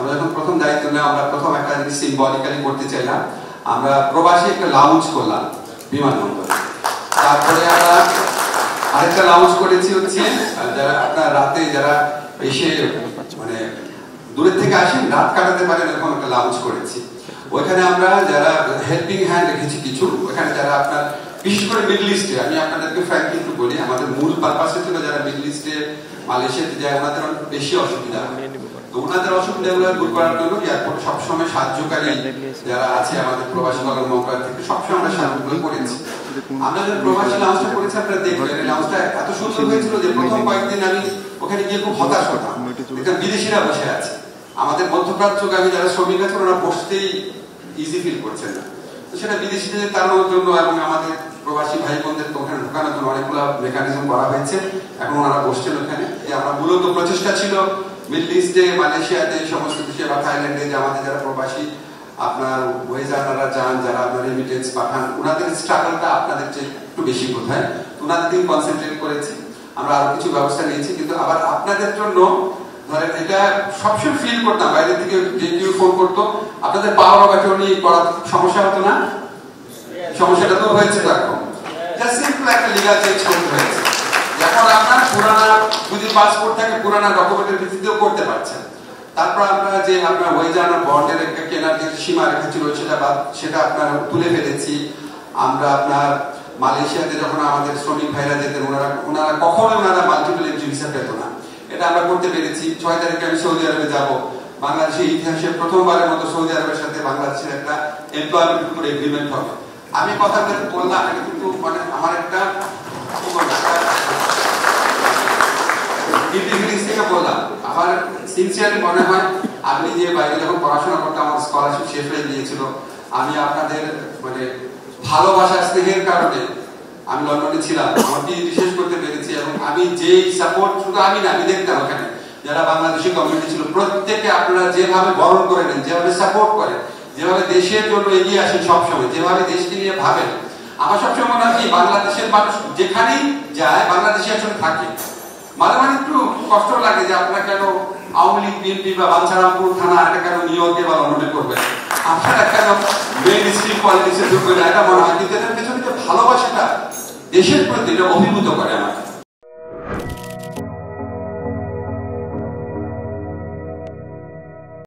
আমরা যখন প্রথম দায়িত্ব নিলাম, আমরা প্রথম একটা জিনিস সিম্বলিক্যালি করতে চাইলাম, আমরা প্রবাসী একটা লাউঞ্জ করলাম বিমানবন্দরে। তারপরে আমরা আরেকটা লাউঞ্জ করেছি হচ্ছে যারা আপনার রাতে যারা এসে মানে দূরের থেকে আসেন, রাত কাটাতে পারেন, এরকম একটা লাউঞ্জ করেছি। ওইখানে আমরা যারা হেল্পিং হ্যান্ড রেখেছি কিছু, ওখানে যারা আপনার বিশেষ করে মিডল ইস্টে, আমি আপনাদেরকে ফ্র্যাঙ্কলি একটু বলি, আমাদের মূল পারপাস ছিল যারা মিডল ইস্টে মালয়েশিয়াতে যায় ওনাদের অনেক বেশি অসুবিধা হয়। তো ওনাদের অসুবিধাগুলো দূর করার জন্য এয়ারপোর্টে সবসময় সাহায্যকারী যারা আছে আমাদের প্রবাসী কল্যাণ মন্ত্রণালয় থেকে সবসময় আমরা সাহায্য করেছি। আমরা যখন প্রবাসী লাউঞ্জটা করেছি আপনারা দেখবেন, এই লাউঞ্জটা এত সুন্দর হয়েছিল যে প্রথম কয়েকদিন আমি ওখানে গিয়ে খুব হতাশ হতাম, এখানে বিদেশিরা বসে আছে, আমাদের মধ্যপ্রাচ্যগামী যারা শ্রমিক আছে ওরা বসতেই ইজি ফিল করছেন না। তো সেটা বিদেশিদের তাড়ানোর জন্য এবং আমাদের প্রবাসী ভাই বোনদের ওখানে ঢোকানোর জন্য অনেকগুলো মেকানিজম করা হয়েছে, এখন ওনারা বসছেন ওখানে। আমরা মূলত প্রচেষ্টা ছিল মিডল ইস্টে, মালয়েশিয়াতে, সমস্ত দেশে বা থাইল্যান্ডে যে আমাদের যারা প্রবাসী আপনার ওয়েজাররা যান, যারা আপনার রেমিটেন্স পাঠান, ওনাদের স্ট্রাগলটা আপনাদের চেয়ে একটু বেশি কোথায়, ওনাদের দিকে কনসেন্ট্রেট করেছি। আমরা আরো কিছু ব্যবস্থা নিয়েছি, কিন্তু আবার আপনাদের জন্য ধরেন এটা সবসময় ফিল করতাম, বাইরে থেকে যে কেউ ফোন করতো, আপনাদের পাওয়ার অফ অ্যাটর্নি করার সমস্যা হতো না, সমস্যাটা তো হয়েছে। এখন জাস্ট সিম্পল একটা লিগাল চেঞ্জ করতে হয়েছে। এখন আপনার পুরানা যদি পাসপোর্ট থাকে পুরানা ডকুমেন্টের ভিত্তিতেও করতে পারছেন। তারপর আমরা যে আপনার ওয়েজার বন্ডের একটা কেনার যে সীমা রেখা ছিল সেটা আপনার তুলে ফেলেছি। আমরা আপনার মালয়েশিয়াতে যখন আমাদের শ্রমিক ভাইরা যেতেন, ওনারা কখনোই মাল্টিপল এন্ট্রি ভিসা পেত না, এটা আমরা করতে পেরেছি। 6 তারিখে আমি সৌদি আরবে যাব। বাংলাদেশের ইতিহাসে প্রথমবারের মতো সৌদি আরবের সাথে বাংলাদেশের একটা এমপ্লয়মেন্ট উপর এগ্রিমেন্ট হবে। আমি কথা বললাম, এটা কিন্তু মানে আমার একটা থেকে বললাম, আমার সিনসিয়ারলি মনে হয় আমি যে বাইরে যখন পড়াশোনা করতাম, আমার স্কলারশিপ শেষ হয়ে গিয়েছিল, আমি আপনাদের মানে ভালোবাসা স্নেহের কারণে আমি লন্ডনে ছিলাম, আমার পিএইচডি শেষ করতে পেরেছি। এবং আমি যে সাপোর্ট, শুধু আমি না, আমি দেখতাম ওখানে যারা বাংলাদেশি কমিউনিটি ছিল, প্রত্যেকে আপনারা যেভাবে বরণ করে নেন, যেভাবে সাপোর্ট করেন, যেভাবে দেশের জন্য এগিয়ে আসেন, সবসময় যেভাবে দেশকে নিয়ে ভাবেন, আমার সবসময় মনে হয় কি বাংলাদেশের মানুষ যেখানেই যায় বাংলাদেশে আসলে থাকে। মাঝে মাঝে একটু কষ্ট লাগে যে আপনারা কেন আওয়ামী লীগ, বিএনপি বা বাঞ্ছারামপুর থানা এটা কেন নিয়োগে বা লন্ডনে করবেন, আপনারা কেন মেইন স্ট্রিম পলিটিক্সে ঢুকবেন, এটা মনে হয়। কিন্তু এটার পেছনে যে ভালোবাসাটা দেশের প্রতি, এটা অভিভূত করে আমাকে।